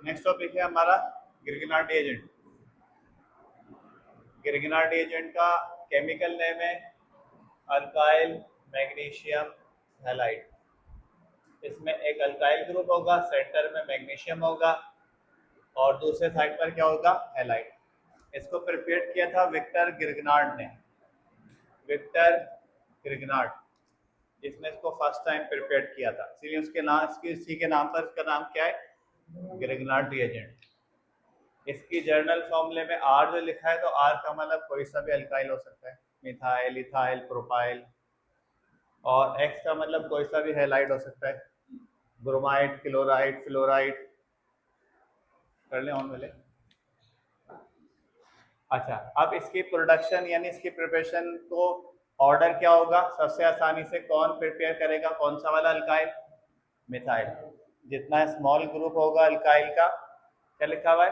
Next topic है हमारा गिरगिनार्ड agent. गिरगिनार्ड agent का केमिकल नेम है अल्काइल मैग्नीशियम हैलाइड। इसमें एक अल्काइल ग्रुप होगा, सेंटर में मैग्नीशियम होगा और दूसरे साइड पर क्या होगा, हैलाइड। इसको प्रिपेयर किया था विक्टर गिरगिनार्ड ने, विक्टर गिरगिनार्ड, जिसने इसको फर्स्ट टाइम प्रिपेयर किया था, इसलिए उसके नाम, इसी के नाम पर इसका नाम क्या है, गिरगिनार्ड रिएजेंट। इसकी जर्नल फॉर्मूले में आर जो लिखा है, तो आर का मतलब कोई सा भी अल्काइल हो सकता है, मिथाइल, इथाइल, प्रोपाइल, और एक्स का मतलब कोई सा भी हैलाइड हो सकता है, ब्रोमाइड, क्लोराइड, फ्लोराइड। कर ले ऑन वाले। अच्छा, अब इसकी प्रोडक्शन यानी इसकी प्रिपरेशन को ऑर्डर क्या होगा, सबसे आसानी से कौन प्रिपेयर करेगा, कौन सा वाला अल्काइल, मिथाइल। जितना स्मॉल ग्रुप होगा अल्काइल का, क्या लिखा हुआ है,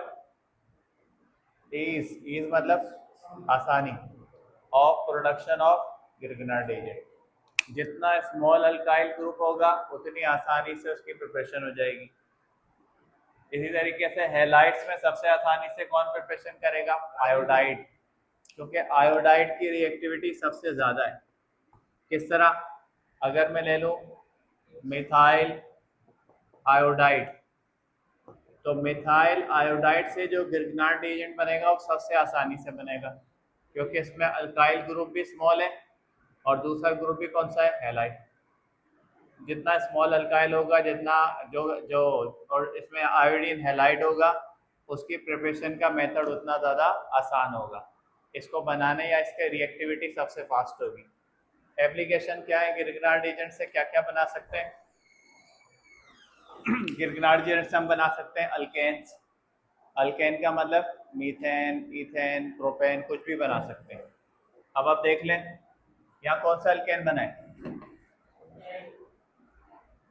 ईज, ईज मतलब आसानी, ऑफ प्रोडक्शन ऑफ गिरगिनार्ड एजेंट। जितना स्मॉल अल्काइल ग्रुप होगा उतनी आसानी से उसकी प्रिपरेशन हो जाएगी। इसी तरीके से हैलाइड्स में सबसे आसानी से कौन प्रिपरेशन करेगा, आयोडाइड, क्योंकि आयोडाइड की रिएक्टिविटी सबसे ज्यादा है। किस तरह, अगर मैं ले लूं मिथाइल आयोडाइड, तो मिथाइल आयोडाइड से जो गिरगिनार्ड एजेंट बनेगा वो सबसे आसानी से बनेगा, क्योंकि इसमें अल्काइल ग्रुप भी स्मॉल है और दूसरा ग्रुप भी कौन सा है, हैलाइड। जितना स्मॉल अल्काइल होगा, जितना जो जो और इसमें आयोडीन हैलाइड होगा, उसकी प्रिपरेशन का मेथड उतना ज़्यादा आसान होगा। इसको बनाने या इसके रिएक्टिविटी सबसे फास्ट होगी। एप्लीकेशन क्या है, गिरगिनार्ड एजेंट से क्या क्या बना सकते हैं। गिरगिनार्ड एजेंट से हम बना सकते हैं अल्केन्स। अल्केन का मतलब मीथेन, इथेन, प्रोपेन, कुछ भी बना सकते हैं। अब आप देख लें यहाँ कौन सा अल्केन बना है,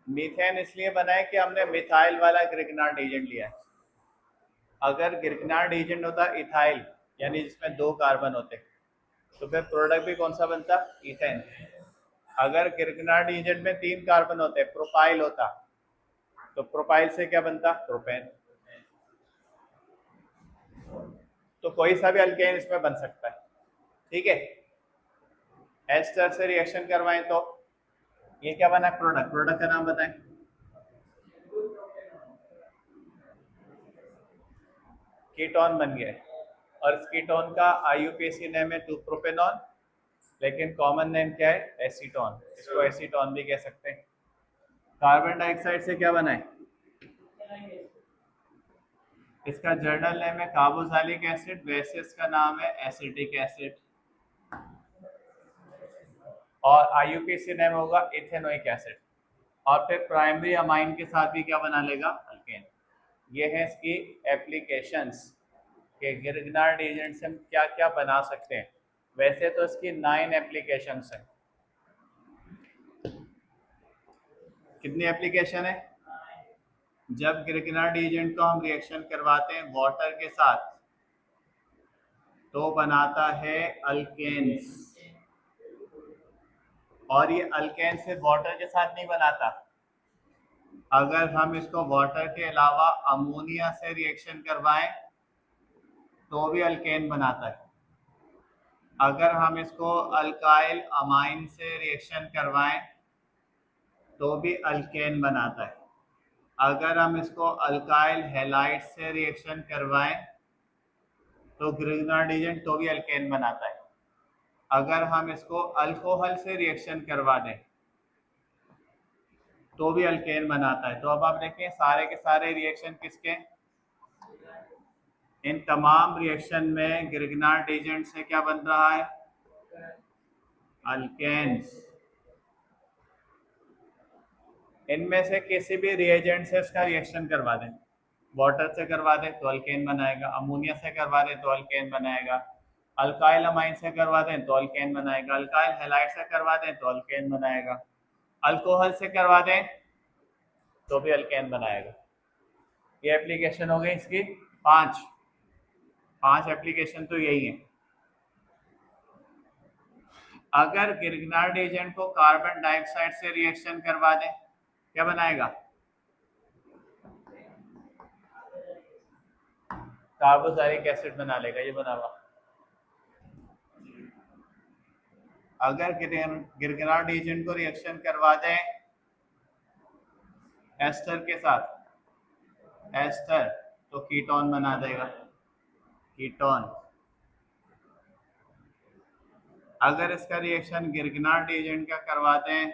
मीथेन इसलिए बना है कि हमने मिथाइल वाला गिरगिनार्ड एजेंट लिया है। अगर गिरगिनार्ड एजेंट होता इथाइल, यानी जिसमें 2 कार्बन होते, तो फिर प्रोडक्ट भी कौन सा बनता, इथेन। अगर गिरगिनार्ड एजेंट में 3 कार्बन होते, प्रोपाइल होता, तो प्रोपाइल से क्या बनता, प्रोपेन। तो कोई सा भी अल्केन इसमें बन सकता है, ठीक है। एस्टर से रिएक्शन करवाएं तो ये क्या बना, प्रोडक्ट, प्रोडक्ट का नाम बताएं, कीटोन बन गया। और इस कीटोन का आईयूपीएसी नेम है 2-प्रोपेनॉन, लेकिन कॉमन नेम क्या है, एसीटोन। इसको एसीटोन भी कह सकते हैं। कार्बन डाइऑक्साइड से क्या बना है, इसका जर्नल नेम है कार्बोक्सिलिक एसिड, वैसे इसका नाम है एसिटिक एसिड, और आईयूपीएसी नेम होगा इथेनोइक एसिड। और फिर प्राइमरी अमाइन के साथ भी क्या बना लेगा, अल्केन। ये है इसकी एप्लीकेशंस कि गिरगिनार्ड एजेंट से हम क्या क्या बना सकते हैं। वैसे तो इसकी 9 एप्लीकेशंस हैं। कितनी एप्लीकेशन है, जब गिरगिनार्ड एजेंट को हम रिएक्शन करवाते हैं वाटर के साथ, तो बनाता है अल्केन्स। और ये अल्केन सिर्फ वाटर के साथ नहीं बनाता, अगर हम इसको वाटर के अलावा अमोनिया से रिएक्शन करवाएं तो भी अल्केन बनाता है। अगर हम इसको अल्काइल अमाइन से रिएक्शन करवाएं तो भी अल्केन बनाता है। अगर हम इसको अल्काइल हैलाइड से रिएक्शन करवाएं तो गिरगिनार्ड एजेंट तो भी अल्केन बनाता है। अगर हम इसको अल्कोहल से रिएक्शन करवा दें तो भी अल्केन बनाता है। तो अब आप देखें सारे के सारे रिएक्शन किसके, इन तमाम रिएक्शन में गिरगिनार्ड एजेंट से क्या बन रहा है, अल्केन्स। इनमें से किसी भी रिएजेंट से इसका रिएक्शन करवा दें, वाटर से करवा दें तो अल्केन बनाएगा, अमोनिया से करवा दें तो अल्केन बनाएगा, अल्काइल अमाइन से करवा दें तो अल्केन बनाएगा, अल्काइल हैलाइड से करवा दें तो अल्केन बनाएगा, अल्कोहल से करवा दें तो भी अल्केन बनाएगा। ये एप्लीकेशन हो गई इसकी 5 एप्लीकेशन तो यही है। अगर गिरगिनार्ड एजेंट को कार्बन डाइऑक्साइड से रिएक्शन करवा दें क्या बनाएगा, कार्बोक्सिलिक एसिड बना लेगा, ये बना हुआ। अगर गिरगिराट एजेंट को रिएक्शन करवा दें एस्टर के साथ, एस्टर, तो कीटोन बना देगा, कीटोन। अगर इसका रिएक्शन गिरगिराट एजेंट का करवाते हैं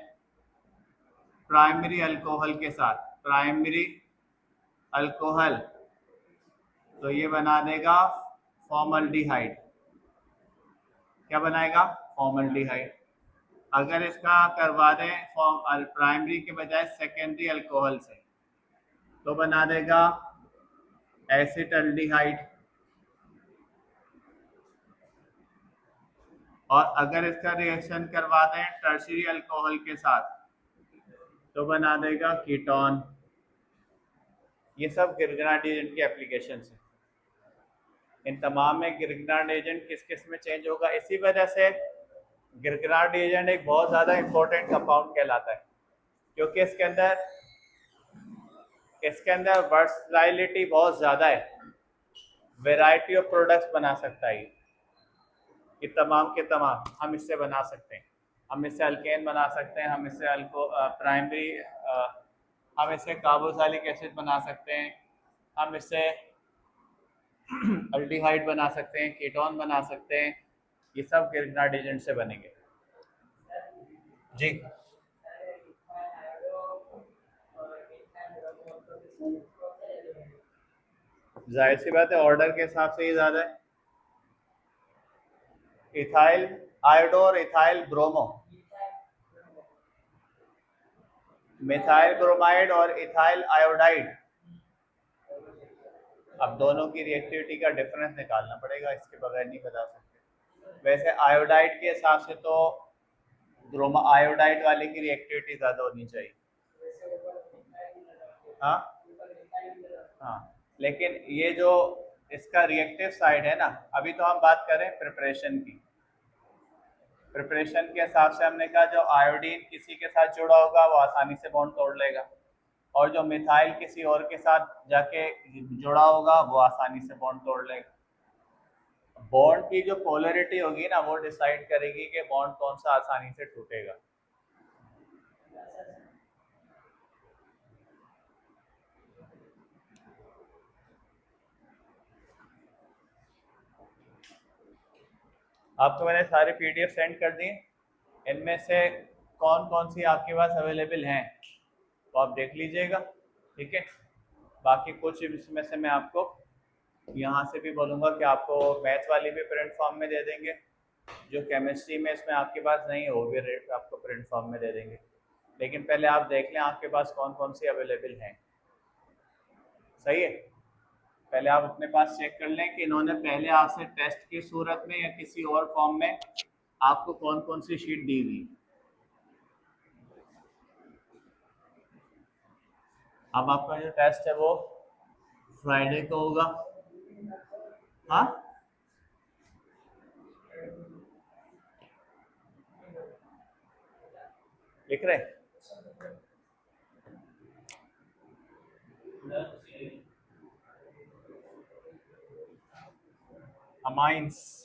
प्राइमरी अल्कोहल के साथ, प्राइमरी अल्कोहल, तो ये बना देगा फॉर्मल्डिहाइड। क्या बनाएगा? फॉर्मल्डिहाइड। अगर इसका करवा दें प्राइमरी के बजाय सेकेंडरी अल्कोहल से, तो बना देगा एसिटल्डिहाइड। और अगर इसका रिएक्शन करवा दें टर्शियरी अल्कोहल के साथ, तो बना देगा कीटोन। ये सब गिरगिराट एजेंट की एप्लीकेशन है। इन तमाम में गिरगिराट एजेंट किस किस में चेंज होगा, इसी वजह से गिरगिराट एजेंट एक बहुत ज़्यादा इंपॉर्टेंट कंपाउंड कहलाता है, क्योंकि इसके अंदर वर्सटाइलिटी बहुत ज़्यादा है, वैरायटी ऑफ प्रोडक्ट्स बना सकता है। ये तमाम के तमाम हम इससे बना सकते हैं। हम इससे अल्केन बना सकते हैं, हम इससे प्राइमरी हम इससे कार्बोक्सिलिक एसिड बना सकते हैं, हम इससे अल्डिहाइड बना सकते हैं, कीटोन बना सकते हैं। ये सब गिरगिराट एजेंट से बनेंगे। जी जाहिर सी बात है, ऑर्डर के हिसाब से ही ज़्यादा है। इथाइल आयोडो और इथाइल ब्रोमो, मिथाइल ब्रोमाइड और इथाइल आयोडाइड। अब दोनों की रिएक्टिविटी का डिफरेंस निकालना पड़ेगा, इसके बगैर नहीं बता सकते। वैसे आयोडाइड के हिसाब से तो ब्रोमा आयोडाइड वाले की रिएक्टिविटी ज़्यादा होनी चाहिए। हाँ हाँ, लेकिन ये जो इसका रिएक्टिव साइड है ना, अभी तो हम बात करें प्रिपरेशन की। प्रिपरेशन के हिसाब से हमने कहा जो आयोडीन किसी के साथ जुड़ा होगा वो आसानी से बॉन्ड तोड़ लेगा, और जो मिथाइल किसी और के साथ जाके जुड़ा होगा वो आसानी से बॉन्ड तोड़ लेगा। बॉन्ड की जो पोलरिटी होगी ना, वो डिसाइड करेगी कि बॉन्ड कौन सा आसानी से टूटेगा। आपको मैंने सारे पीडीएफ सेंड कर दिए, इनमें से कौन कौन सी आपके पास अवेलेबल हैं तो आप देख लीजिएगा, ठीक है। बाकी कुछ इसमें से मैं आपको यहाँ से भी बोलूँगा कि आपको मैथ वाली भी प्रिंट फॉर्म में दे देंगे, जो केमिस्ट्री में इसमें आपके पास नहीं हो वो भी आपको प्रिंट फॉर्म में दे देंगे। लेकिन पहले आप देख लें आपके पास कौन कौन सी अवेलेबल हैं, सही है। पहले आप अपने पास चेक कर लें कि इन्होंने पहले आपसे टेस्ट की सूरत में या किसी और फॉर्म में आपको कौन कौन सी शीट दी हुई। अब आपका जो टेस्ट है वो फ्राइडे को होगा। हाँ लिख रहे अमाइंस।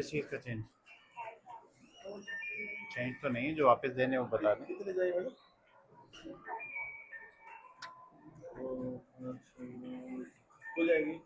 किस चीज़ का चेंज? चेंज तो नहीं, जो वापस देने वो बता दें। कितने जाए मैडम? हो जाएगी।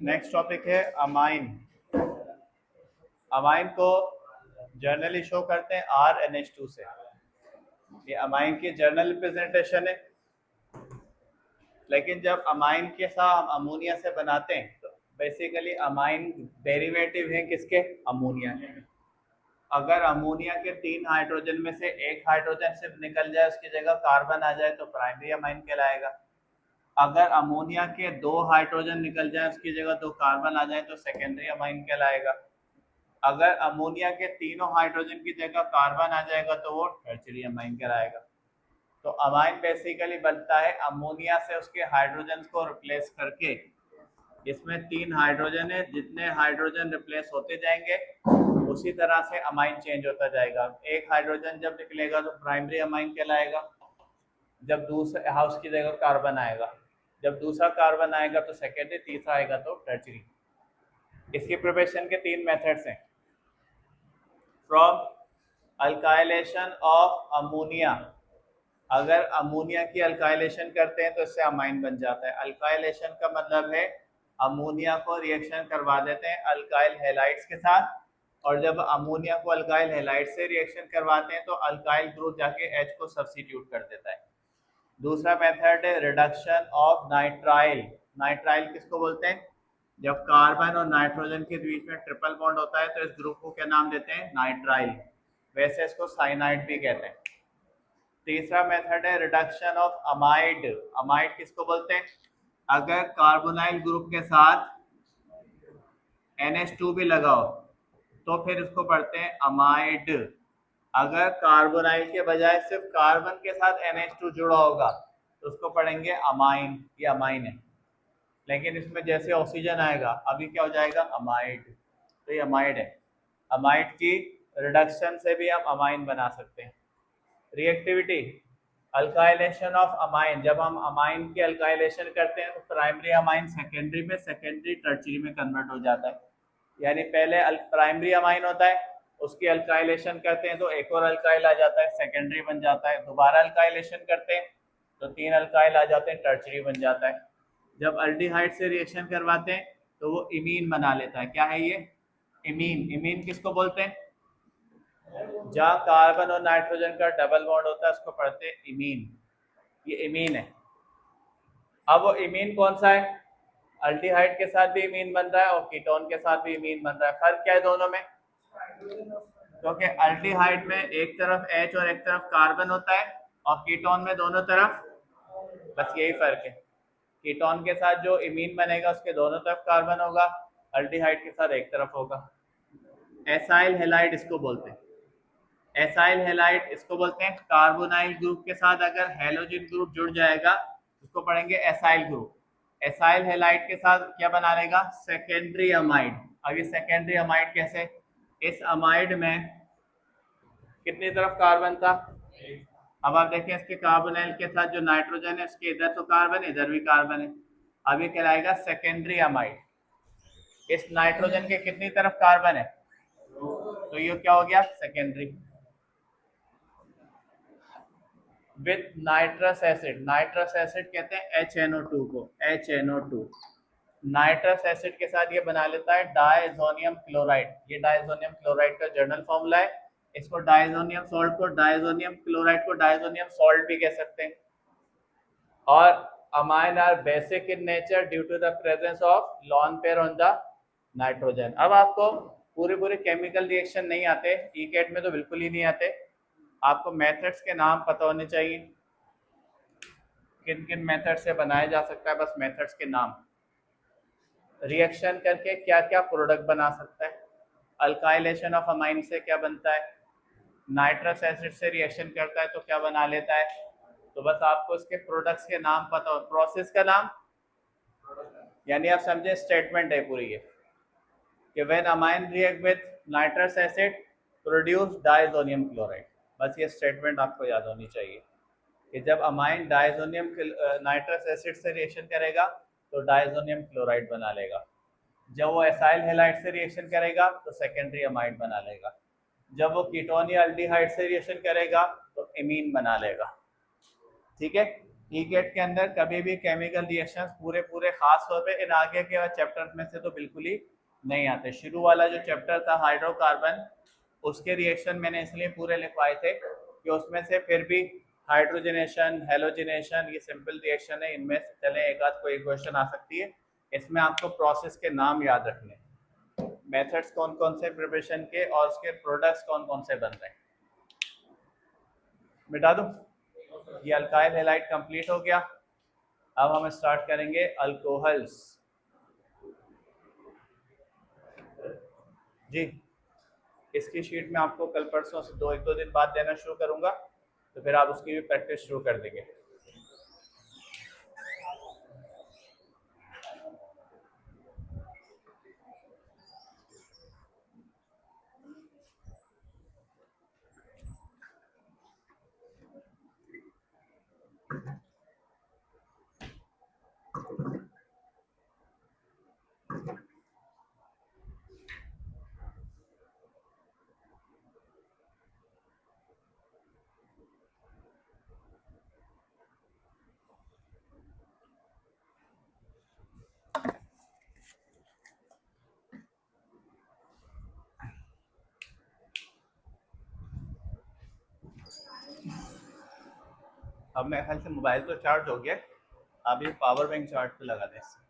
नेक्स्ट टॉपिक है अमाइन। अमाइन को जर्नली शो करते हैं RNH2 से। ये अमाइन की जर्नल रिप्रेजेंटेशन है। लेकिन जब अमाइन के साथ हम अमोनिया से बनाते हैं तो बेसिकली अमाइन डेरिवेटिव है किसके? अमोनिया। अगर अमोनिया के 3 हाइड्रोजन में से एक हाइड्रोजन सिर्फ निकल जाए, उसकी जगह कार्बन आ जाए, तो प्राइमरी अमाइन कहलाएगा। अगर अमोनिया के 2 हाइड्रोजन निकल जाए, उसकी जगह 2 कार्बन आ जाए, तो सेकेंडरी अमाइन कहलाएगा। अगर अमोनिया के तीनों हाइड्रोजन की जगह कार्बन आ जाएगा तो वो टर्शियरी अमाइन कहलाएगा। तो अमाइन बेसिकली बनता है अमोनिया से उसके हाइड्रोजन को रिप्लेस करके। इसमें 3 हाइड्रोजन है, जितने हाइड्रोजन रिप्लेस होते जाएंगे उसी तरह से अमाइन चेंज होता जाएगा। एक हाइड्रोजन जब निकलेगा तो प्राइमरी अमाइन कहलाएगा, जब दूसरे हाउस की जगह कार्बन आएगा, जब दूसरा कार्बन आएगा तो सेकेंडरी, तीसरा आएगा तो टर्शियरी। इसकी प्रिपरेशन के 3 मेथड्स हैं। फ्रॉम अल्काइलेशन ऑफ अमोनिया, अगर अमोनिया की अल्काइलेशन करते हैं तो इससे अमाइन बन जाता है। अल्काइलेशन का मतलब है अमोनिया को रिएक्शन करवा देते हैं अल्काइल हैलाइड्स के साथ, और जब अमोनिया को अल्काइल हैलाइड से रिएक्शन करवाते हैं तो अल्काइल ग्रुप जाके H को सब्स्टिट्यूट कर देता है। दूसरा मेथड है रिडक्शन ऑफ नाइट्राइल। नाइट्राइल किसको बोलते हैं? जब कार्बन और नाइट्रोजन के बीच में ट्रिपल बॉन्ड होता है तो इस ग्रुप को क्या नाम देते हैं? नाइट्राइल। वैसे इसको साइनाइड भी कहते हैं। तीसरा मेथड है रिडक्शन ऑफ अमाइड। अमाइड किसको बोलते हैं? अगर कार्बोनाइल ग्रुप के साथ NH2 भी लगाओ तो फिर इसको पढ़ते हैं अमाइड। अगर कार्बोनाइल के बजाय सिर्फ कार्बन के साथ NH2 जुड़ा होगा तो उसको पढ़ेंगे अमाइन। ये अमाइन है, लेकिन इसमें जैसे ऑक्सीजन आएगा अभी क्या हो जाएगा? अमाइड। तो ये अमाइड है। अमाइड की रिडक्शन से भी हम अमाइन बना सकते हैं। रिएक्टिविटी, अल्काइलेशन ऑफ अमाइन, जब हम अमाइन की अल्काइलेशन करते हैं तो प्राइमरी अमाइन सेकेंडरी में, सेकेंडरी टर्शियरी में कन्वर्ट हो जाता है। यानी पहले प्राइमरी अमाइन होता है, उसकी अल्काइलेशन करते हैं तो एक और अल्काइल आ जाता है, सेकेंडरी बन जाता है। दोबारा अल्काइलेशन करते हैं तो 3 अल्काइल आ जाते हैं, टर्शियरी बन जाता है। जब अल्डिहाइड से रिएक्शन करवाते हैं तो वो इमीन बना लेता है। क्या है ये? इमीन। इमीन किसको बोलते हैं? जहाँ कार्बन और नाइट्रोजन का डबल बॉन्ड होता है उसको पढ़ते हैं इमीन। ये इमीन है। अब वो इमीन कौन सा है? अल्डिहाइड के साथ भी इमीन बन रहा है और कीटोन के साथ भी इमीन बन रहा है। फर्क क्या है दोनों में? क्योंकि अल्डिहाइड में एक तरफ H और एक तरफ कार्बन होता है और कीटोन में दोनों तरफ, बस यही फर्क है। कीटोन के साथ जो इमीन बनेगा उसके दोनों तरफ कार्बन होगा, अल्डिहाइड के साथ एक तरफ होगा। एसाइल हैलाइड इसको बोलते हैं। एसाइल हैलाइड इसको बोलते हैं कार्बोनाइल ग्रुप के साथ अगर हैलोजन ग्रुप जुड़ जाएगा उसको पढ़ेंगे एसाइल ग्रुप। एसाइल हैलाइड के साथ क्या बना लेगा? Secondary amide. अब ये सेकेंडरी अमाइड कैसे? इस अमाइड में कितनी तरफ कार्बन था? अब आप देखें इसके कार्बोनाइल के साथ जो नाइट्रोजन है इसके इधर तो कार्बन है, इधर भी कार्बन है। अब ये कहलाएगा सेकेंडरी अमाइड। इस नाइट्रोजन के कितनी तरफ कार्बन है? तो ये क्या हो गया? Secondary. With nitrous acid, nitrous acid कहते हैं HNO2 को, HNO2। नाइट्रस एसिड के साथ ये बना लेता है डायजोनियम क्लोराइड। ये डायजोनियम क्लोराइड का जर्नल फॉर्मूला है। इसको डायजोनियम सॉल्ट को, डायजोनियम क्लोराइड को डायजोनियम सॉल्ट भी कह सकते हैं। और amine are basic in nature due to the presence of lone pair on the nitrogen. अब आपको पूरे केमिकल रिएक्शन नहीं आते, ईकेट में तो बिल्कुल ही नहीं आते। आपको मेथड्स के नाम पता होने चाहिए, किन किन मेथड से बनाया जा सकता है, बस मेथड्स के नाम। रिएक्शन करके क्या क्या प्रोडक्ट बना सकता है, अल्काइलेशन ऑफ अमाइन से क्या बनता है, नाइट्रस एसिड से रिएक्शन करता है तो क्या बना लेता है। तो बस आपको इसके प्रोडक्ट्स के नाम पता हो, प्रोसेस का नाम, यानी आप समझे स्टेटमेंट है पूरी ये कि when amine react with nitrous acid produce diazonium chloride. बस ये स्टेटमेंट आपको याद होनी चाहिए कि जब अमाइन डायजोनियम नाइट्रस एसिड से रिएक्शन करेगा तो डायजोनियम क्लोराइड बना लेगा। जब वो एसाइल हैलाइड से रिएक्शन करेगा तो सेकेंडरी अमाइड बना लेगा। जब वो कीटोन या अल्डिहाइड से रिएक्शन करेगा तो इमीन बना लेगा। ठीक है। ईकेट के अंदर कभी भी केमिकल रिएक्शंस पूरे खास तौर पे इन आगे के चैप्टर में से तो बिल्कुल ही नहीं आते। शुरू वाला जो चैप्टर था हाइड्रोकार्बन, उसके रिएक्शन मैंने इसलिए पूरे लिखवाए थे कि उसमें से फिर भी हाइड्रोजनेशन, हेलोजनेशन, ये सिंपल रिएक्शन है, इनमें से चले एक आध कोई क्वेश्चन आ सकती है। इसमें आपको प्रोसेस के नाम याद रखने। मेथड्स कौन कौन से प्रिपरेशन के और उसके प्रोडक्ट्स कौन कौन से बन रहे हैं। मिटा दूं? ये अल्काइल हैलाइड कंप्लीट हो गया। अब हम स्टार्ट करेंगे अल्कोहल्स। जी, इसकी शीट में आपको कल परसों से एक दो दिन बाद देना शुरू करूंगा, तो फिर आप उसकी भी प्रैक्टिस शुरू कर देंगे। अब मेरे ख्याल से मोबाइल तो चार्ज हो गया, आप ये पावर बैंक चार्ज पे लगा दें इससे।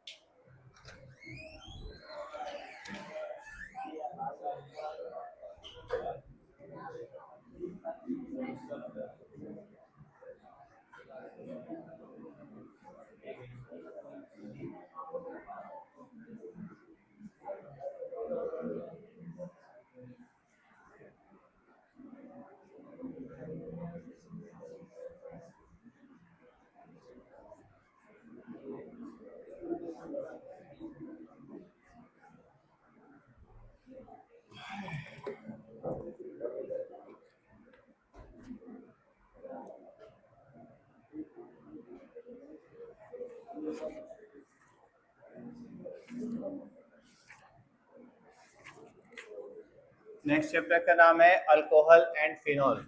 नेक्स्ट चैप्टर का नाम है अल्कोहल एंड फिनॉल।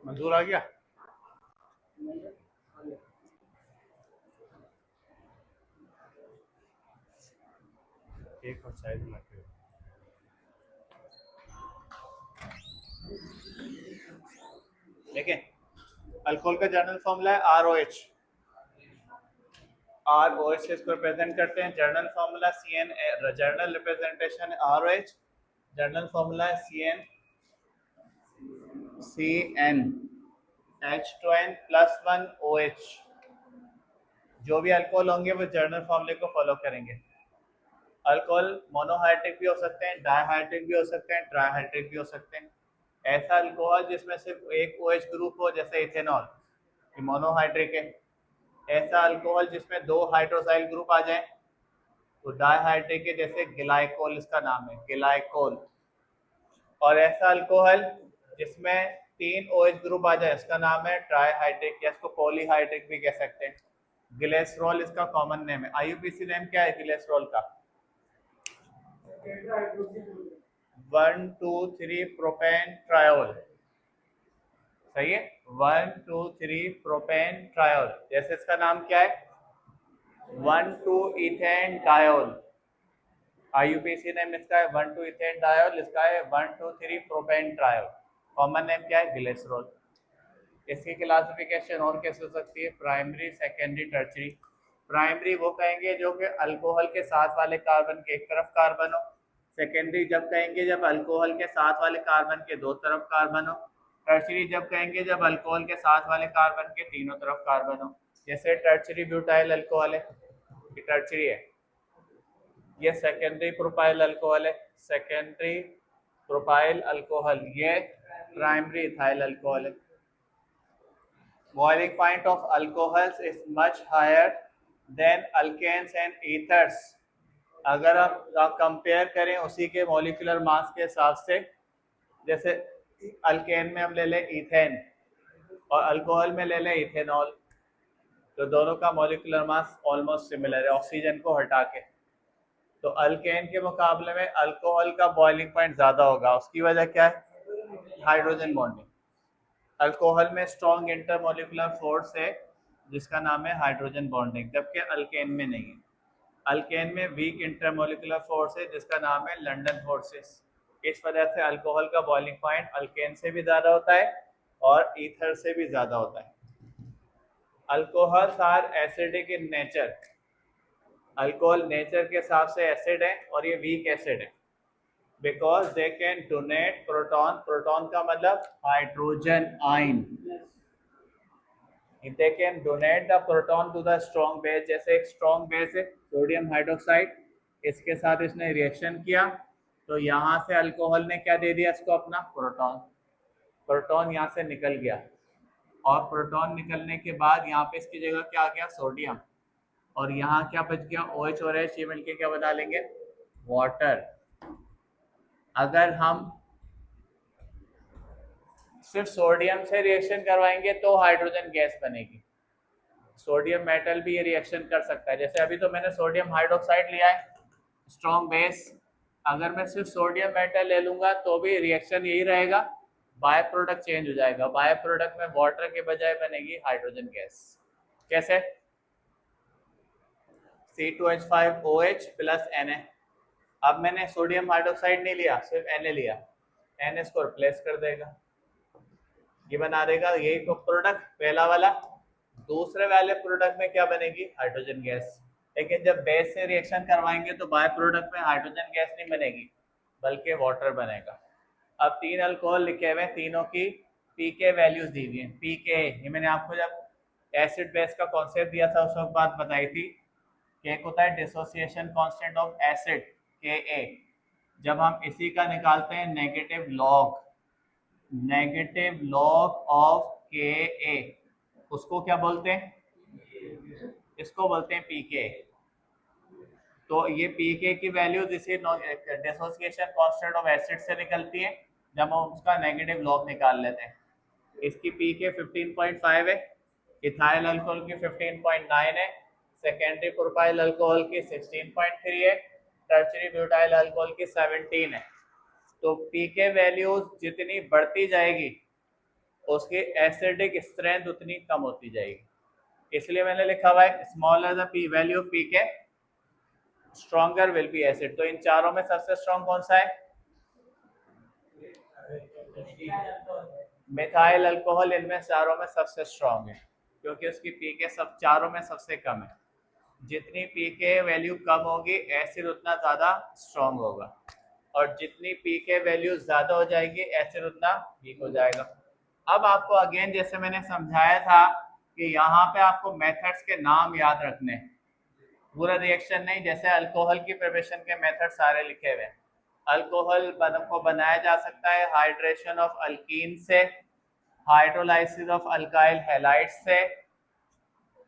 मंजूर आ गया? एक और साइड में रखिए। देखें, अल्कोहल का जनरल फॉर्मूला है ROH। ROH से इसको रिप्रेजेंट करते हैं। General formula CN, general representation है ROH, जनरल फॉर्मूला है CN H2N+1OH। जो भी अल्कोहल होंगे वो जनरल फॉर्मूले को फॉलो करेंगे। अल्कोहल मोनोहाइड्रिक भी हो सकते हैं, डाइहाइड्रिक भी हो सकते हैं, ट्राइहाइड्रिक भी हो सकते हैं। ऐसा अल्कोहल जिसमें सिर्फ एक OH ग्रुप हो, जैसे इथेनॉल, ये मोनोहाइड्रिक है। ऐसा अल्कोहल जिसमें 2 हाइड्रोक्साइल ग्रुप आ जाए तो डाइहाइड्रिक है, जैसे ग्लाइकोल, इसका नाम है ग्लाइकोल। और ऐसा अल्कोहल जिसमें 3 OH ग्रुप आ जाए, इसका नाम है ट्राइहाइड्रिक, या इसको पॉलीहाइड्रिक भी कह सकते हैं। ग्लिसरॉल इसका कॉमन नेम है। IUPAC नेम क्या है ग्लिसरॉल का? 1 2 3 प्रोपेन ट्रायोल। सही है, 1 2 3 प्रोपेन ट्रायोल। जैसे इसका नाम क्या है? 1 2 इथेन डायोल। IUPAC नेम इसका है 1 2 इथेन डायोल, इसका है 1 2 3 प्रोपेन ट्रायोल। कॉमन नेम क्या है? ग्लिसरॉल। इसकी क्लासिफिकेशन और कैसे हो सकती है? Primary, secondary, tertiary. प्राइमरी वो कहेंगे जो कि अल्कोहल के साथ वाले कार्बन के एक तरफ कार्बन हो। सेकेंडरी जब कहेंगे जब अल्कोहल के साथ वाले कार्बन के 2 तरफ कार्बन हो। टर्चरी जब कहेंगे जब अल्कोहल के साथ वाले कार्बन के तीनों तरफ कार्बन हो। जैसे टर्चरी ब्यूटाइल अल्कोहल है, ये टर्चरी है। ये सेकेंडरी प्रोपाइल अल्कोहल है, सेकेंडरी प्रोपाइल अल्कोहल। ये प्राइमरी इथाइल अल्कोहल है। Boiling point of alcohols is much higher than alkanes and ethers। अगर आप कंपेयर करें उसी के मॉलिक्यूलर मास के हिसाब से, जैसे अल्केन में हम ले लें इथेन और अल्कोहल में ले लें इथेनॉल, तो दोनों का मॉलिक्यूलर मास ऑलमोस्ट सिमिलर है ऑक्सीजन को हटा के। तो अल्केन के मुकाबले में अल्कोहल का बॉइलिंग पॉइंट ज़्यादा होगा। उसकी वजह क्या है? Hydrogen bonding. अल्कोहल में स्ट्रॉन्ग इंटरमोलिकुलर फोर्स है जिसका नाम है हाइड्रोजन बॉन्डिंग, जबकि अल्केन में नहीं है। अल्केन में वीक इंटरमोलिकुलर फोर्स है जिसका नाम है लंदन फोर्सेस। इस वजह से अल्कोहल का बॉइलिंग पॉइंट अल्केन से भी ज़्यादा होता है और ईथर से भी ज़्यादा होता है। Alcohols are acidic in nature. Alcohol nature के हिसाब से एसिड है और ये वीक एसिड है because they can donate proton। proton का मतलब hydrogen ion. they can donate the proton to the strong base। जैसे एक strong base है सोडियम हाइड्रोक्साइड, इसके साथ इसने रिएक्शन किया तो यहाँ से अल्कोहल ने क्या दे दिया इसको? अपना प्रोटॉन। प्रोटॉन यहाँ से निकल गया और प्रोटॉन निकलने के बाद यहाँ पे इसकी जगह क्या आ गया? सोडियम। और यहाँ क्या बच गया, OH और H, ये मिलके क्या बना लेंगे, वाटर। अगर हम सिर्फ सोडियम से रिएक्शन करवाएंगे तो हाइड्रोजन गैस बनेगी। सोडियम मेटल भी ये रिएक्शन कर सकता है, जैसे अभी तो मैंने सोडियम हाइड्रोक्साइड लिया है, स्ट्रॉन्ग बेस। अगर मैं सिर्फ सोडियम मेटल ले लूंगा तो भी रिएक्शन यही रहेगा, बाय प्रोडक्ट चेंज हो जाएगा। बाय प्रोडक्ट में वाटर के बजाय बनेगी हाइड्रोजन गैस। कैसे, C2H5OH प्लस Na। अब मैंने सोडियम हाइड्रोक्साइड नहीं लिया, सिर्फ Na लिया, Na इसको रिप्लेस कर देगा, ये बना देगा यही तो प्रोडक्ट पहला वाला। दूसरे वाले प्रोडक्ट में क्या बनेगी, हाइड्रोजन गैस। लेकिन जब बेस से रिएक्शन करवाएंगे तो बाय प्रोडक्ट में हाइड्रोजन गैस नहीं बनेगी बल्कि वाटर बनेगा। अब 3 अल्कोहल लिखे हुए, तीनों की pK वैल्यूज दी हुई हैं। pK, ये मैंने आपको जब एसिड बेस का कॉन्सेप्ट दिया था उस वक्त बात बताई थी कि एक होता है dissociation constant of acid Ka, जब हम इसी का निकालते हैं नेगेटिव लॉग ऑफ Ka, उसको क्या बोलते हैं, इसको बोलते हैं pK। तो ये pK की वैल्यूज इसी डिसोसिएशन कांस्टेंट ऑफ एसिड से निकलती है जब हम उसका नेगेटिव लॉग निकाल लेते हैं। इसकी pK 15.5 है, इथाइल अल्कोहल की 15.9 है, सेकेंडरी प्रोपाइल अल्कोहल की 16.3 है, टर्शरी ब्यूटाइल अल्कोहल की 17 है। तो pK वैल्यूज जितनी बढ़ती जाएगी उसकी एसिडिक स्ट्रेंथ उतनी कम होती जाएगी, इसलिए मैंने लिखा हुआ है smaller the p value of pK stronger will be acid. तो इन चारों में सबसे स्ट्रॉन्ग कौन सा है, मिथाइल अल्कोहल इनमें चारों में सबसे स्ट्रॉन्ग है क्योंकि उसकी pK सब चारों में सबसे कम है। जितनी pK वैल्यू कम होगी एसिड उतना ज़्यादा स्ट्रॉन्ग होगा, और जितनी pK वैल्यू ज़्यादा हो जाएगी एसिड उतना वीक हो जाएगा। अब आपको अगेन जैसे मैंने समझाया था कि यहाँ पे आपको मेथड्स के नाम याद रखने हैं, पूरा रिएक्शन नहीं। जैसे अल्कोहल की प्रिपरेशन के मेथड सारे लिखे हुए हैं। अल्कोहल को बनाया जा सकता है हाइड्रेशन ऑफ अल्कीन से, हाइड्रोलाइसिस ऑफ अल्काइल हैलाइड से,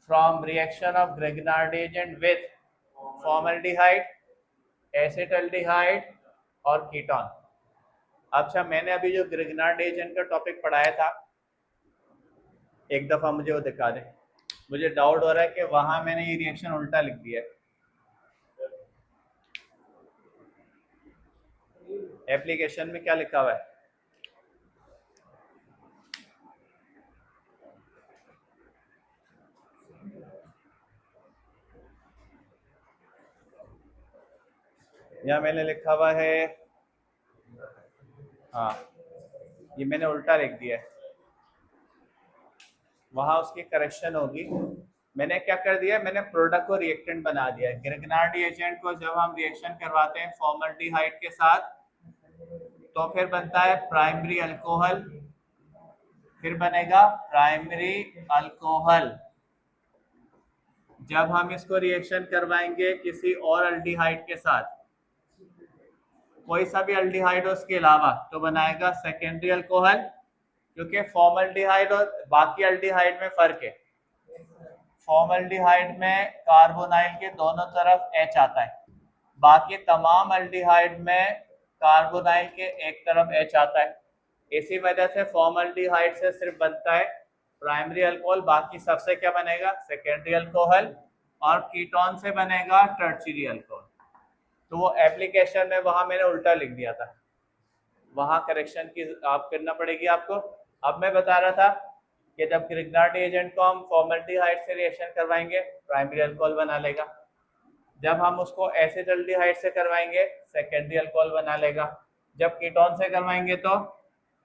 from reaction of Grignard agent with formaldehyde, acetaldehyde और कीटोन। अच्छा, मैंने अभी जो ग्रिग्नार्ड एजेंट का टॉपिक पढ़ाया था, एक दफा मुझे वो दिखा दे, मुझे डाउट हो रहा है कि वहां मैंने ये रिएक्शन उल्टा लिख दिया है। एप्लीकेशन में क्या लिखा हुआ है, यहाँ मैंने लिखा हुआ है, हाँ ये मैंने उल्टा लिख दिया है, वहां उसकी करेक्शन होगी। मैंने क्या कर दिया, मैंने प्रोडक्ट को रिएक्टेंट बना दिया। ग्रिग्नार्ड एजेंट को जब हम रिएक्शन करवाते हैं फॉर्मल्डिहाइड के साथ तो फिर बनता है प्राइमरी अल्कोहल, फिर बनेगा प्राइमरी अल्कोहल। जब हम इसको रिएक्शन करवाएंगे किसी और अल्डिहाइड के साथ, कोई सा भी अल्डिहाइड हो उसके अलावा, तो बनाएगा सेकेंडरी अल्कोहल, क्योंकि फॉर्मल्डिहाइड और बाकी अल्डिहाइड में फर्क है। फॉर्मल्डिहाइड में कार्बोनाइल के दोनों तरफ H आता है, बाकी तमाम अल्डिहाइड में कार्बोनाइल के एक तरफ H आता है। इसी वजह से फॉर्मल्डिहाइड से सिर्फ बनता है प्राइमरी अल्कोहल, बाकी सबसे क्या बनेगा, सेकेंडरी अल्कोहल, और कीटोन से बनेगा टर्शियरी अल्कोहल। तो वो एप्लीकेशन में वहां मैंने उल्टा लिख दिया था, वहां करेक्शन की आप करना पड़ेगी आपको। अब मैं बता रहा था कि जब ग्रिग्नार्ड एजेंट को हम फॉर्मल्डिहाइड से रिएक्शन करवाएंगे प्राइमरी अल्कोहल बना लेगा, जब हम उसको एसिटल्डिहाइड से करवाएंगे सेकेंडरी अल्कोहल बना लेगा, जब कीटोन से करवाएंगे तो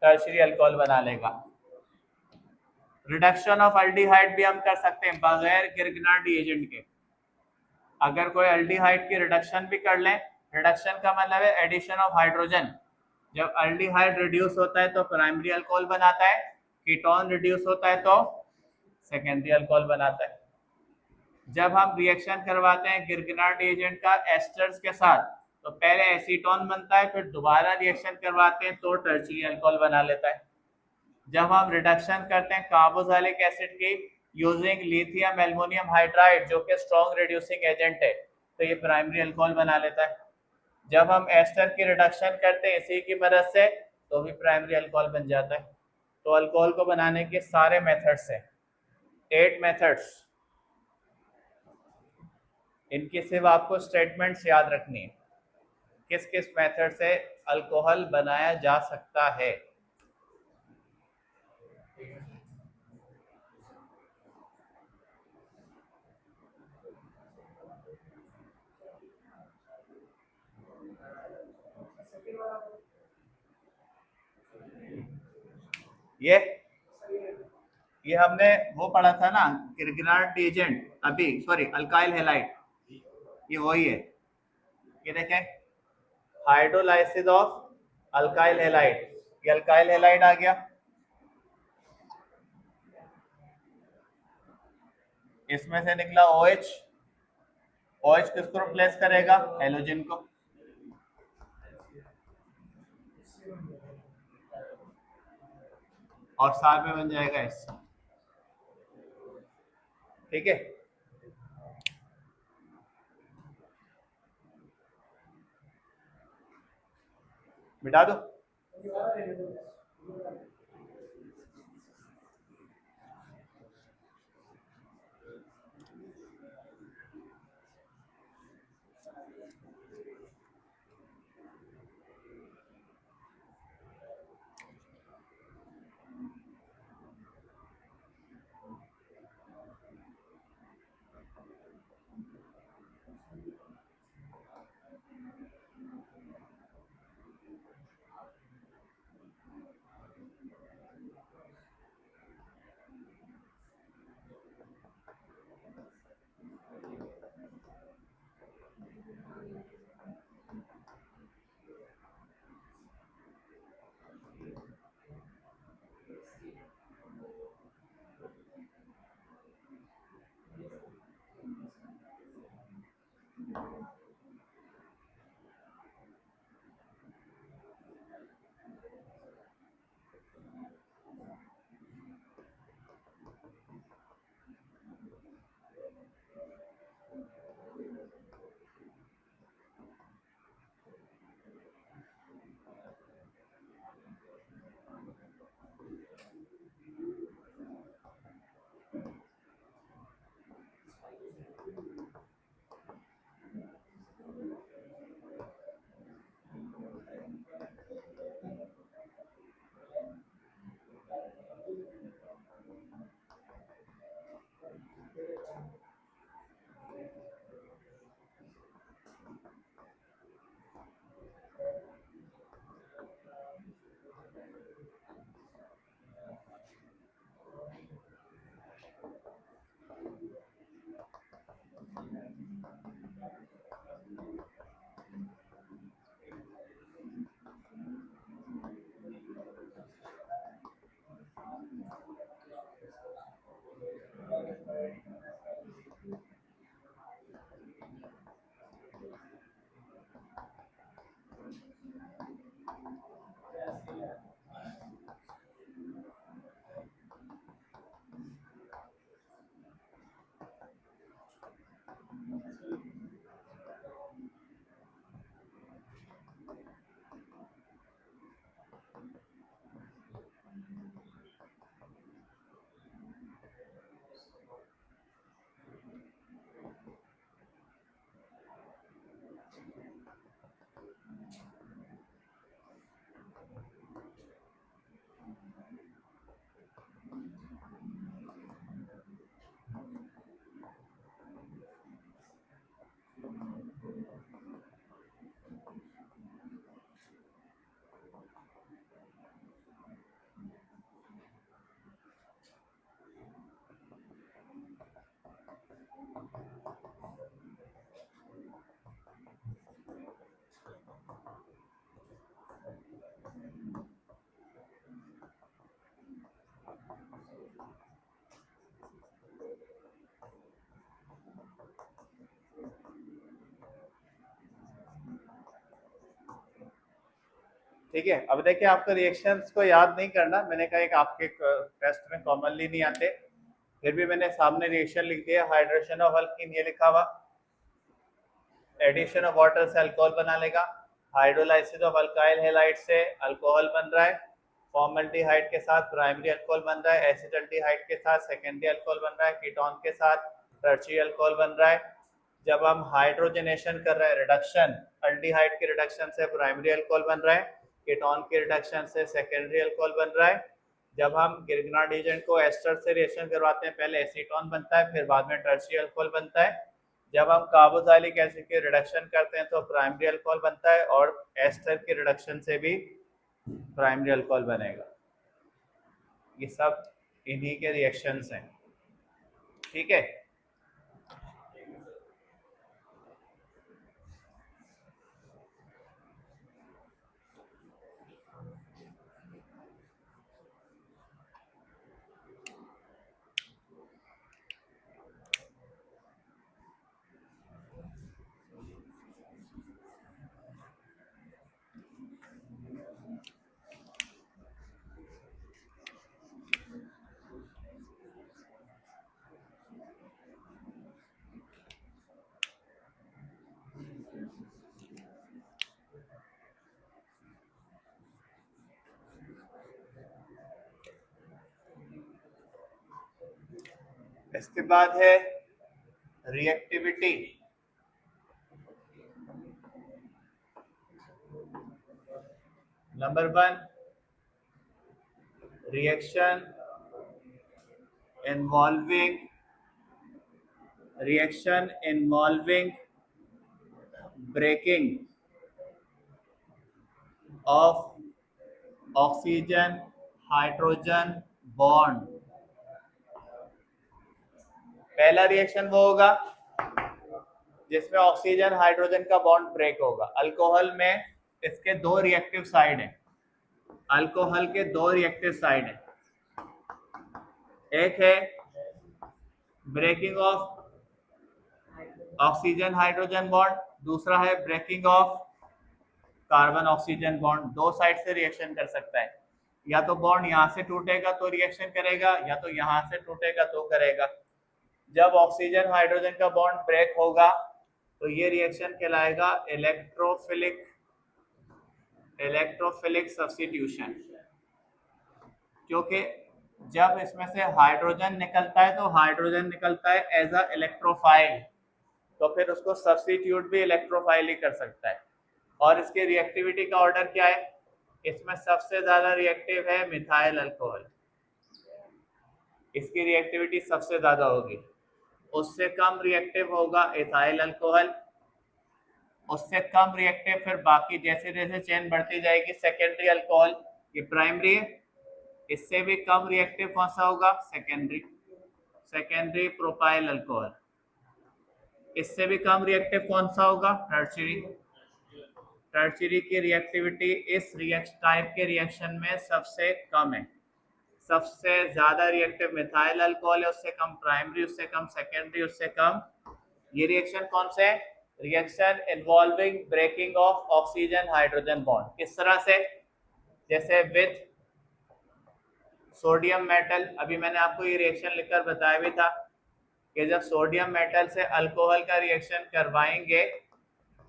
टर्शियरी अल्कोहल बना लेगा। रिडक्शन ऑफ अल्डिहाइड भी हम कर सकते हैं बगैर ग्रिग्नार्ड एजेंट के। अगर कोई अल्डिहाइड की रिडक्शन भी कर लें, रिडक्शन का मतलब है एडिशन ऑफ हाइड्रोजन। जब अल्डिहाइड रिड्यूस होता है तो प्राइमरी अल्कोहल बनाता है, कीटोन रिड्यूस होता है तो सेकेंडरी अल्कोहल बनाता है। जब हम रिएक्शन करवाते हैं ग्रिग्नार्ड एजेंट का एस्टर्स के साथ तो पहले एसीटोन बनता है, फिर दोबारा रिएक्शन करवाते हैं तो टर्शियरी अल्कोहल बना लेता है। जब हम रिडक्शन करते हैं कार्बोक्सिलिक एसिड की यूजिंग लिथियम एल्युमिनियम हाइड्राइड जो कि स्ट्रॉन्ग रिड्यूसिंग एजेंट है, तो ये प्राइमरी अल्कोहल बना लेता है। जब हम एस्टर की रिडक्शन करते हैं इसी की मदद से तो भी प्राइमरी अल्कोहल बन जाता है। तो अल्कोहल को बनाने के सारे मेथड्स हैं, 8 मेथड्स। इनकी सिर्फ आपको स्टेटमेंट्स याद रखनी है, किस किस मेथड से अल्कोहल बनाया जा सकता है। ये हमने वो पढ़ा था ना, किर्गनार्ड एजेंट, अभी सॉरी अल्काइल हैलाइड, ये वही है। ये देखें, हाइड्रोलाइसिस ऑफ अल्काइल हैलाइड, ये अल्काइल हैलाइड आ गया। इसमें से निकला OH, OH किसको रिप्लेस करेगा? हेलोजन को। और साथ में बन जाएगा S। ठीक है, मिटा दो। ठीक है, अब देखिए आपको रिएक्शंस को याद नहीं करना, मैंने कहा एक आपके टेस्ट में कॉमनली नहीं आते, फिर भी मैंने सामने रिएक्शन लिख दिया, हाइड्रेशन ऑफ अल्कीन ये लिखा हुआ, एडिशन ऑफ वाटर से अल्कोहल बना लेगा, हाइड्रोलाइसिस ऑफ अल्काइल हैलाइड से अल्कोहल बन रहा है, फॉर्मल्डिहाइड के साथ प्राइमरी अल्कोहल बन रहा है, एसिटल्डिहाइड के साथ सेकेंडरी अल्कोहल बन रहा है, कीटोन के साथ टर्शियरी अल्कोहल बन रहा है। जब हम हाइड्रोजनेशन कर रहे हैं, रिडक्शन, अल्डिहाइड के रिडक्शन से प्राइमरी अल्कोहल बन रहा है, कीटोन के रिडक्शन से सेकेंडरी अल्कोहल बन रहा है। जब हम गिरगनार्ड एजेंट को एस्टर से रिएक्शन करवाते हैं, पहले एसीटोन बनता है, फिर बाद में टर्शियरी अल्कोहल बनता है। जब हम कार्बोक्सिलिक एसिड के रिडक्शन करते हैं तो प्राइमरी अल्कोहल बनता है, और एस्टर के रिडक्शन से भी प्राइमरी अल्कोहल बनेगा। ये सब इन्हीं के रिएक्शंस हैं, ठीक है। इसके बाद है reactivity. Number 1, reaction involving breaking of oxygen hydrogen bond. पहला रिएक्शन वो होगा जिसमें ऑक्सीजन हाइड्रोजन का बॉन्ड ब्रेक होगा। अल्कोहल में इसके दो रिएक्टिव साइड हैं, अल्कोहल के दो रिएक्टिव साइड हैं, एक है breaking of oxygen hydrogen bond, दूसरा है breaking of carbon oxygen bond. दो साइड से रिएक्शन कर सकता है, या तो बॉन्ड यहां से टूटेगा तो रिएक्शन करेगा, या तो यहां से टूटेगा तो करेगा। जब ऑक्सीजन हाइड्रोजन का बॉन्ड ब्रेक होगा तो ये रिएक्शन कहलाएगा इलेक्ट्रोफिलिक सब्स्टिट्यूशन, क्योंकि जब इसमें से हाइड्रोजन निकलता है तो हाइड्रोजन निकलता है एज अ इलेक्ट्रोफाइल, तो फिर उसको सब्स्टिट्यूट भी इलेक्ट्रोफाइल ही कर सकता है। और इसके रिएक्टिविटी का ऑर्डर क्या है? इसमें सबसे ज्यादा रिएक्टिव है मिथाइल अल्कोहल, इसकी रिएक्टिविटी सबसे ज्यादा होगी। उससे कम रिएक्टिव होगा इथाइल अल्कोहल, उससे कम रिएक्टिव फिर बाकी जैसे जैसे चेन बढ़ती जाएगी सेकेंडरी अल्कोहल, ये प्राइमरी है। इससे भी कम रिएक्टिव कौन सा होगा? Secondary propyl alcohol. इससे भी कम रिएक्टिव कौन सा होगा? टर्शियरी की रिएक्टिविटी इस टाइप के रिएक्शन में सबसे कम है। सबसे ज्यादा रिएक्टिव मिथाइल अल्कोहल है, उससे कम प्राइमरी, उससे कम सेकेंडरी, उससे कम। ये रिएक्शन कौन से है? Reaction involving breaking of oxygen hydrogen bond. किस तरह से? जैसे विथ सोडियम मेटल, अभी मैंने आपको ये रिएक्शन लिखकर बताया भी था कि जब सोडियम मेटल से अल्कोहल का रिएक्शन करवाएंगे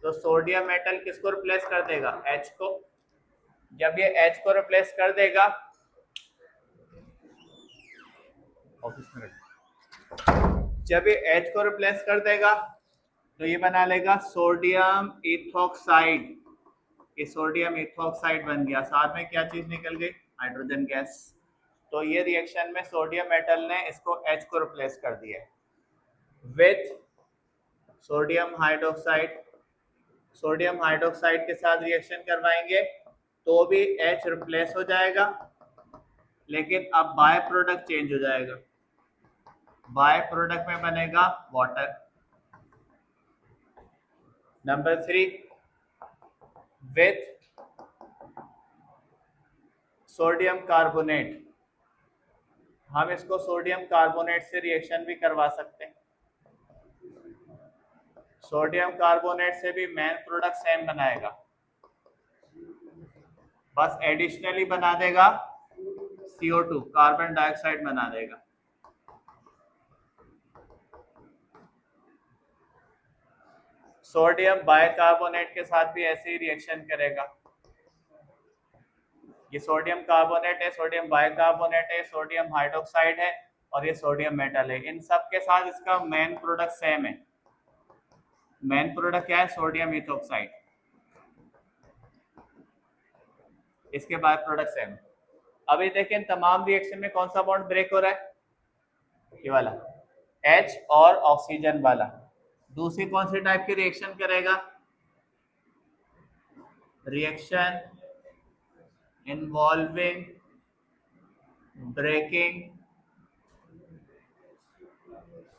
तो सोडियम मेटल किसको रिप्लेस कर देगा? H को। जब ये H को रिप्लेस कर देगा, जब ये H को रिप्लेस कर देगा तो ये बना लेगा सोडियम इथॉक्साइड। ये सोडियम इथॉक्साइड बन गया, साथ में क्या चीज निकल गई? Hydrogen gas. तो ये रिएक्शन में सोडियम मेटल ने इसको H को रिप्लेस कर दिया with sodium hydroxide. Sodium hydroxide के साथ रिएक्शन करवाएंगे तो भी H रिप्लेस हो जाएगा, लेकिन अब बाय प्रोडक्ट चेंज हो जाएगा। बाय प्रोडक्ट में बनेगा water. Number 3, with sodium carbonate. हम इसको सोडियम कार्बोनेट से रिएक्शन भी करवा सकते हैं। सोडियम कार्बोनेट से भी मेन प्रोडक्ट सेम बनाएगा, बस एडिशनली बना देगा CO2, कार्बन डाइऑक्साइड बना देगा। सोडियम बाइकार्बोनेट के साथ भी ऐसे ही रिएक्शन करेगा। ये सोडियम कार्बोनेट है, सोडियम बाइकार्बोनेट है, सोडियम हाइड्रोक्साइड है और ये सोडियम मेटल है। इन सब के साथ इसका मेन प्रोडक्ट सेम है। मेन प्रोडक्ट क्या है? Sodium ethoxide. इसके बाद प्रोडक्ट सेम है। अभी देखें तमाम रिएक्शन में कौन सा बॉन्ड ब्रेक हो रहा है? ये वाला H और ऑक्सीजन वाला। दूसरी कौन सी टाइप की रिएक्शन करेगा? Reaction involving breaking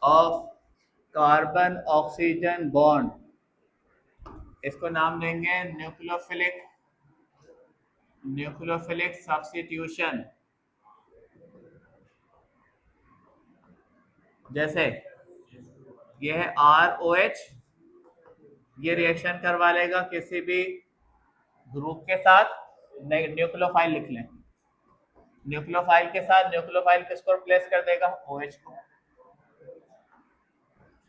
of carbon oxygen bond. इसको नाम देंगे न्यूक्लियोफिलिक सब्स्टिट्यूशन। जैसे ये है ROH, ये रिएक्शन करवा लेगा किसी भी ग्रुप के साथ। न्यूक्लियोफाइल लिख लें। न्यूक्लियोफाइल के साथ न्यूक्लियोफाइल किसको रिप्लेस कर देगा? OH को।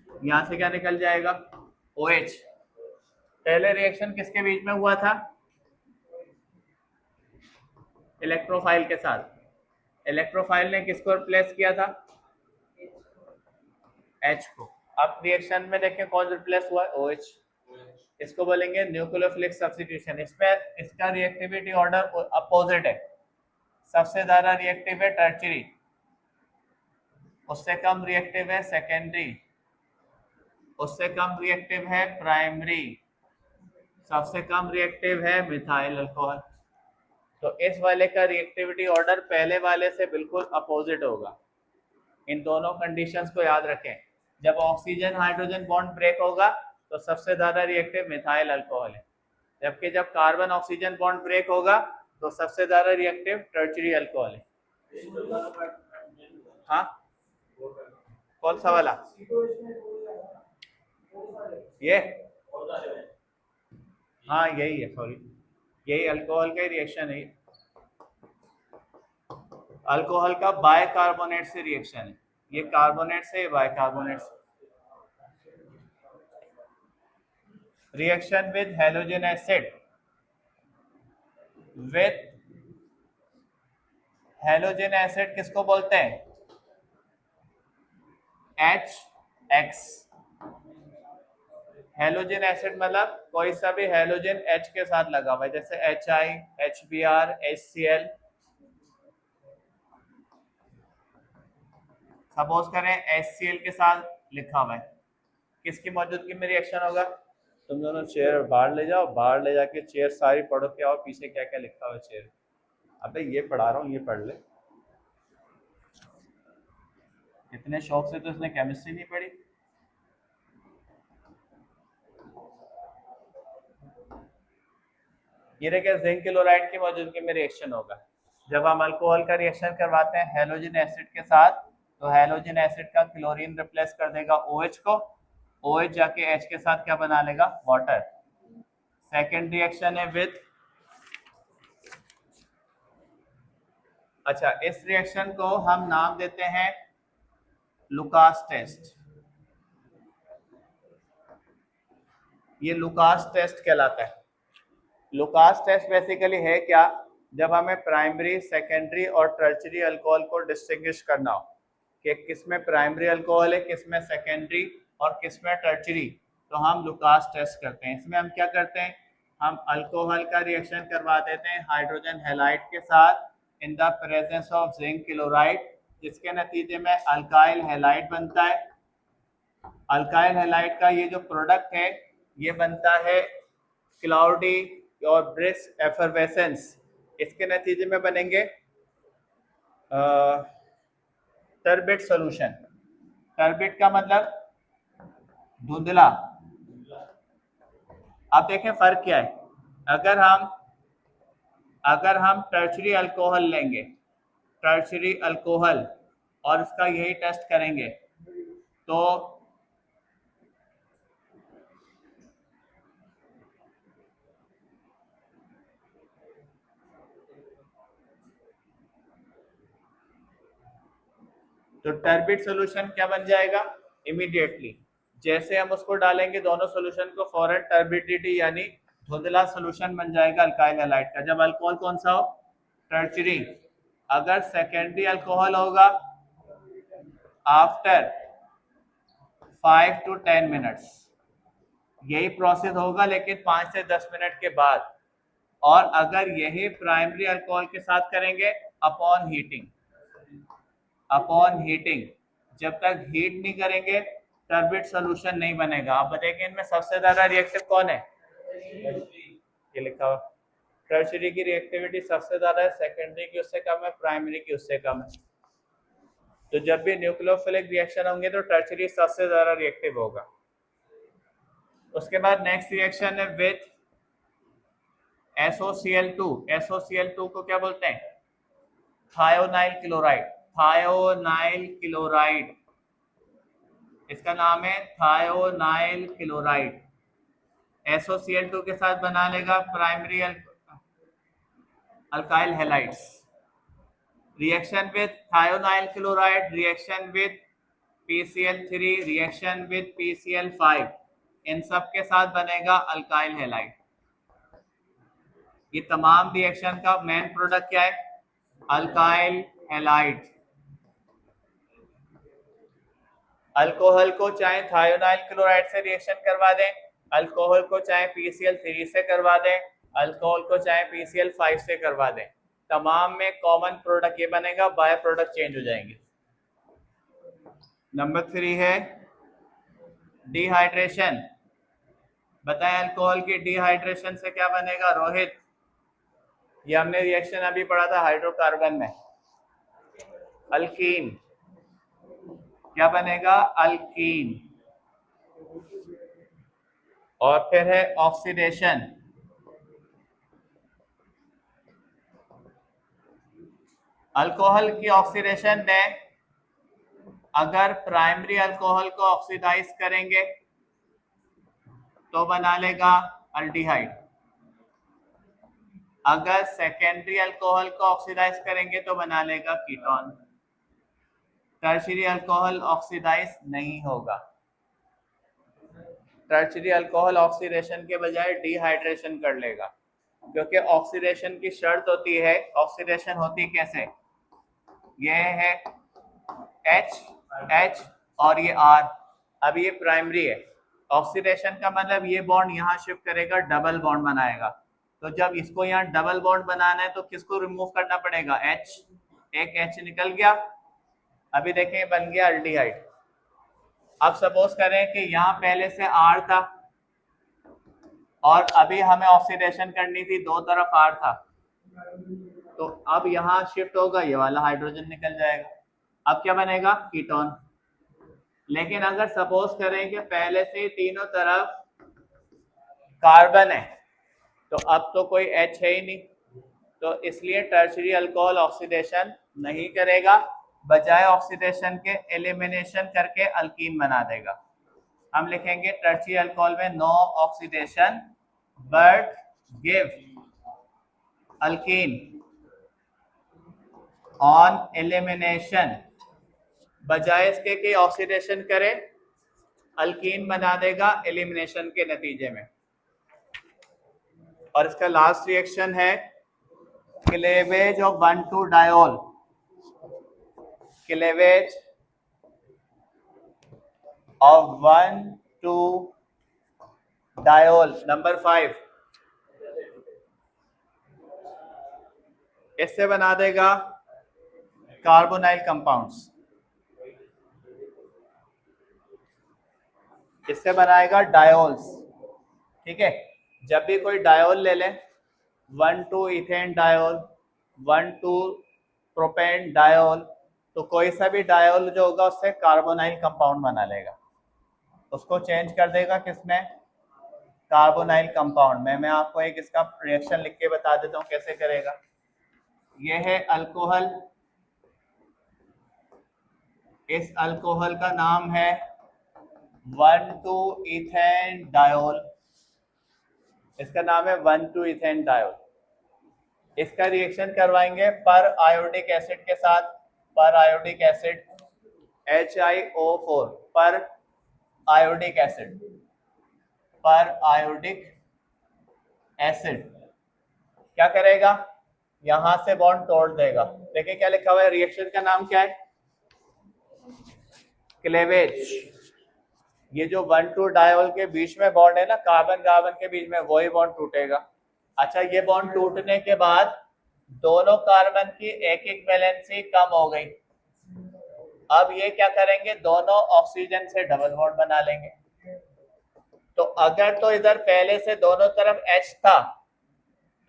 यहां से क्या निकल जाएगा? OH। पहले रिएक्शन किसके बीच में हुआ था? इलेक्ट्रोफाइल के साथ। इलेक्ट्रोफाइल ने किसको रिप्लेस किया था? H को। अब रिएक्शन में देखें कौन रिप्लेस हुआ है? OH। इसको बोलेंगे न्यूक्लियोफिलिक सब्स्टिट्यूशन। इसमें इसका रिएक्टिविटी ऑर्डर अपोजिट है। सबसे ज्यादा रिएक्टिव है टर्शियरी, उससे कम रिएक्टिव है सेकेंडरी, उससे कम रिएक्टिव है प्राइमरी, सबसे कम रिएक्टिव है मिथाइल अल्कोहल। तो इस वाले का रिएक्टिविटी ऑर्डर पहले वाले से बिल्कुल अपोजिट होगा। इन दोनों कंडीशंस को याद रखें। जब ऑक्सीजन हाइड्रोजन बॉन्ड ब्रेक होगा तो सबसे ज्यादा रिएक्टिव मिथाइल अल्कोहल है, जबकि जब कार्बन ऑक्सीजन बॉन्ड ब्रेक होगा तो सबसे ज्यादा रिएक्टिव टर्शियरी अल्कोहल है। हाँ, कौन सा वाला? ये हाँ यही है, सॉरी, यही अल्कोहल का ही रिएक्शन है। अल्कोहल का बाइकार्बोनेट से रिएक्शन है। ये कार्बोनेट से, बाइकार्बोनेट से। Reaction with halogen acid. With halogen acid किसको बोलते हैं? HX। हेलोजन एसिड मतलब कोई सा भी हेलोजन H के साथ लगा हुआ है, जैसे HI, HBr, HCl। सपोज करें HCl के साथ लिखा हुआ है, किसकी मौजूदगी में रिएक्शन होगा? तुम दोनों चेयर बाहर ले जाओ, बाहर ले जाके चेयर सारी पढ़ो के आओ, पीछे क्या क्या लिखा हुआ है चेयर। अबे ये पढ़ा रहा हूँ, ये पढ़ ले। इतने शौक से तो इसने केमिस्ट्री नहीं पढ़ी। ये देखिए जिंक क्लोराइड की मौजूदगी में रिएक्शन होगा। जब हम अल्कोहल का रिएक्शन करवाते हैं हेलोजन एसिड के साथ, तो हेलोजन एसिड का क्लोरीन रिप्लेस कर देगा OH को। OH जाके H के साथ क्या बना लेगा? वाटर। सेकेंड रिएक्शन है विद, अच्छा इस रिएक्शन को हम नाम देते हैं लुकास टेस्ट। ये लुकास टेस्ट कहलाता है। लुकास टेस्ट बेसिकली है क्या? जब हमें प्राइमरी, सेकेंडरी और टर्शियरी अल्कोहल को डिस्टिंग्विश करना हो कि किस में प्राइमरी अल्कोहल है, किस में सेकेंडरी और किस में टर्शियरी, तो हम लुकास टेस्ट करते हैं। इसमें हम क्या करते हैं? हम अल्कोहल का रिएक्शन करवा देते हैं हाइड्रोजन हैलाइड के साथ in the presence of zinc chloride, जिसके नतीजे में अल्काइल हैलाइड बनता है। अल्काइल हैलाइड का ये जो प्रोडक्ट है ये बनता है क्लाउडी और ब्रिस्क एफरवेसेंस। इसके नतीजे में बनेंगे टर्बिड सॉल्यूशन। टर्बिड का मतलब धुंधला। अब देखें फर्क क्या है। अगर हम टर्शियरी अल्कोहल लेंगे, टर्शियरी अल्कोहल, और इसका यही टेस्ट करेंगे तो टर्बिड सॉल्यूशन क्या बन जाएगा? इमीडिएटली जैसे हम उसको डालेंगे दोनों सोल्यूशन को, फॉरन टर्बिडिटी यानी धुंधला सोल्यूशन बन जाएगा अल्काइल हैलाइड का। जब अल्कोहल कौन सा हो, टर्शियरी। अगर सेकेंडरी अल्कोहल होगा आफ्टर 5 to 10 मिनट्स, यही प्रोसेस होगा लेकिन 5 से 10 मिनट के बाद। और अगर यही प्राइमरी अल्कोहल के साथ करेंगे अपॉन हीटिंग, अपॉन हीटिंग। जब तक हीट नहीं करेंगे टर्बिड सोल्यूशन नहीं बनेगा। आप बताइए इनमें सबसे ज्यादा रिएक्टिव कौन है, ये लिखा हुआ टर्शियरी की रिएक्टिविटी सबसे ज्यादा है, सेकेंडरी की उससे कम है, प्राइमरी की उससे कम है। तो जब भी न्यूक्लियोफिलिक रिएक्शन होंगे तो टर्शियरी सबसे ज्यादा रिएक्टिव होगा। उसके बाद नेक्स्ट रिएक्शन है विथ SOCl2। SOCl2 को क्या बोलते हैं, थायोनाइल क्लोराइड। थायोनाइल क्लोराइड, इसका नाम है थायोनाइल क्लोराइड। SOCl2 के साथ बना लेगा primary alkyl halides. Reaction with thionyl chloride, reaction with PCl3, reaction with PCl5, इन सब के साथ बनेगा अल्काइल हैलाइड। ये तमाम रिएक्शन का मेन प्रोडक्ट क्या है, अल्काइल हैलाइड। अल्कोहल को चाहे थायोनाइल क्लोराइड से रिएक्शन करवा दें, अल्कोहल को चाहे PCl3 से करवा दें, अल्कोहल को चाहे PCl5 से करवा दें, तमाम में कॉमन प्रोडक्ट ये बनेगा, बाय प्रोडक्ट चेंज हो जाएंगे। नंबर 3 है डिहाइड्रेशन। बताएं अल्कोहल की डिहाइड्रेशन से क्या बनेगा रोहित, ये हमने रिएक्शन अभी पढ़ा था हाइड्रोकार्बन में, अल्कीन। क्या बनेगा, अल्कीन। और फिर है ऑक्सीडेशन। अल्कोहल की ऑक्सीडेशन में अगर प्राइमरी अल्कोहल को ऑक्सीडाइज करेंगे तो बना लेगा अल्डिहाइड। अगर सेकेंडरी अल्कोहल को ऑक्सीडाइज करेंगे तो बना लेगा कीटोन। टर्शियरी अल्कोहल ऑक्सीडाइज नहीं होगा। टर्शियरी अल्कोहल ऑक्सीडेशन के बजाय डिहाइड्रेशन कर लेगा, क्योंकि ऑक्सीडेशन की शर्त होती है, ऑक्सीडेशन होती कैसे, ये है H और ये R। अब ये प्राइमरी है, ऑक्सीडेशन का मतलब ये बॉन्ड यहाँ शिफ्ट करेगा, डबल बॉन्ड बनाएगा। तो जब इसको यहाँ डबल बॉन्ड बनाना है तो किसको रिमूव करना पड़ेगा, H। एक H निकल गया, अभी देखें बन गया अल्डिहाइड। अब सपोज करें कि यहाँ पहले से R था और अभी हमें ऑक्सीडेशन करनी थी, दो तरफ R था, तो अब यहाँ शिफ्ट होगा, ये वाला हाइड्रोजन निकल जाएगा, अब क्या बनेगा, कीटोन। लेकिन अगर सपोज करें कि पहले से तीनों तरफ कार्बन है तो अब तो कोई H है ही नहीं, तो इसलिए टर्शियरी अल्कोहल ऑक्सीडेशन नहीं करेगा, बजाय ऑक्सीडेशन के एलिमिनेशन करके अल्कीन बना देगा। हम लिखेंगे टर्शियरी अल्कोहल में no oxidation but give alkene on elimination. बजाय इसके कि ऑक्सीडेशन करे, अल्कीन बना देगा एलिमिनेशन के नतीजे में। और इसका लास्ट रिएक्शन है cleavage of 1,2 diol. Cleavage of 1,2 diol, number 5। इससे बना देगा कार्बोनाइल कंपाउंड्स, इससे बनाएगा डायोल्स। ठीक है, जब भी कोई डायोल ले लें, 1,2 इथेन डायोल, 1,2 प्रोपेन डायोल, तो कोई सा भी डायोल जो होगा उससे कार्बोनाइल कंपाउंड बना लेगा, उसको चेंज कर देगा किसमें, कार्बोनाइल कंपाउंड में। मैं आपको एक इसका रिएक्शन लिख के बता देता हूँ कैसे करेगा। ये है अल्कोहल, इस अल्कोहल का नाम है 1,2 इथेन डायोल, इसका नाम है 1,2 इथेन डायोल। इसका रिएक्शन करवाएंगे पर आयोडिक एसिड के साथ, पर आयोडिक एसिड HiO4 पर आयोडिक एसिड, पर आयोडिक एसिड क्या करेगा, यहां से बॉन्ड तोड़ देगा। देखिए क्या लिखा हुआ है, रिएक्शन का नाम क्या है, क्लेवेज। ये जो 1,2 डायोल के बीच में बॉन्ड है ना, कार्बन कार्बन के बीच में, वही बॉन्ड टूटेगा। अच्छा, ये बॉन्ड टूटने के बाद दोनों कार्बन की एक एक वैलेंसी कम हो गई। अब ये क्या करेंगे, दोनों ऑक्सीजन से डबल बॉन्ड बना लेंगे। तो अगर तो इधर पहले से दोनों तरफ H था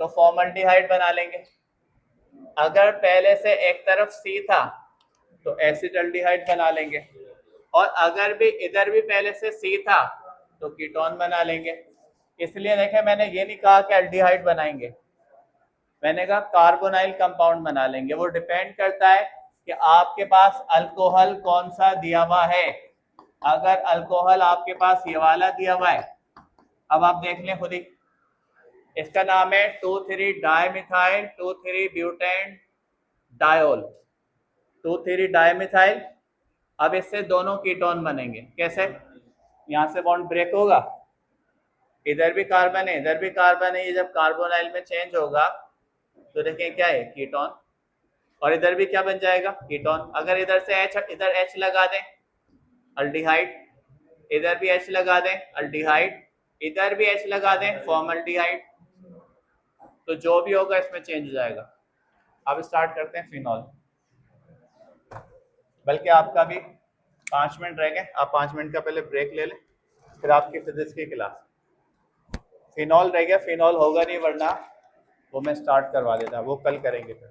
तो फॉर्मल्डिहाइड बना लेंगे, अगर पहले से एक तरफ C था तो एसिटल्डिहाइड बना लेंगे, और अगर भी इधर भी पहले से C था तो कीटोन बना लेंगे। इसलिए देखें, मैंने ये नहीं कहा कि एल्डिहाइड बनाएंगे, मैंने कहा कार्बोनाइल कंपाउंड बना लेंगे। वो डिपेंड करता है कि आपके पास अल्कोहल कौन सा दिया हुआ है। अगर अल्कोहल आपके पास ये वाला दिया हुआ है, अब आप देख लें खुद ही, इसका नाम है 2,3 डाइमिथाइल 2,3 ब्यूटेन डायोल, 2,3 डाइमिथाइल। अब इससे दोनों कीटोन बनेंगे। कैसे, यहां से बॉन्ड ब्रेक होगा, इधर भी कार्बन है इधर भी कार्बन है, ये जब कार्बोनाइल में चेंज होगा तो देखिए क्या है, कीटोन, और इधर भी क्या बन जाएगा, कीटोन। अगर इधर से H, इधर H लगा दें, अल्डिहाइड, इधर भी H लगा दें, अल्डिहाइड, इधर भी H लगा दें, फॉर्मल्डिहाइड। तो जो भी होगा इसमें चेंज हो जाएगा। अब स्टार्ट करते हैं फिनॉल। बल्कि आपका भी 5 मिनट रह गए, आप 5 मिनट का पहले ब्रेक ले लें, फिर आपकी फिजिक्स की क्लास। फिनॉल रह गया, फिनॉल होगा नहीं, वरना वो मैं स्टार्ट करवा देता, वो कल करेंगे फिर।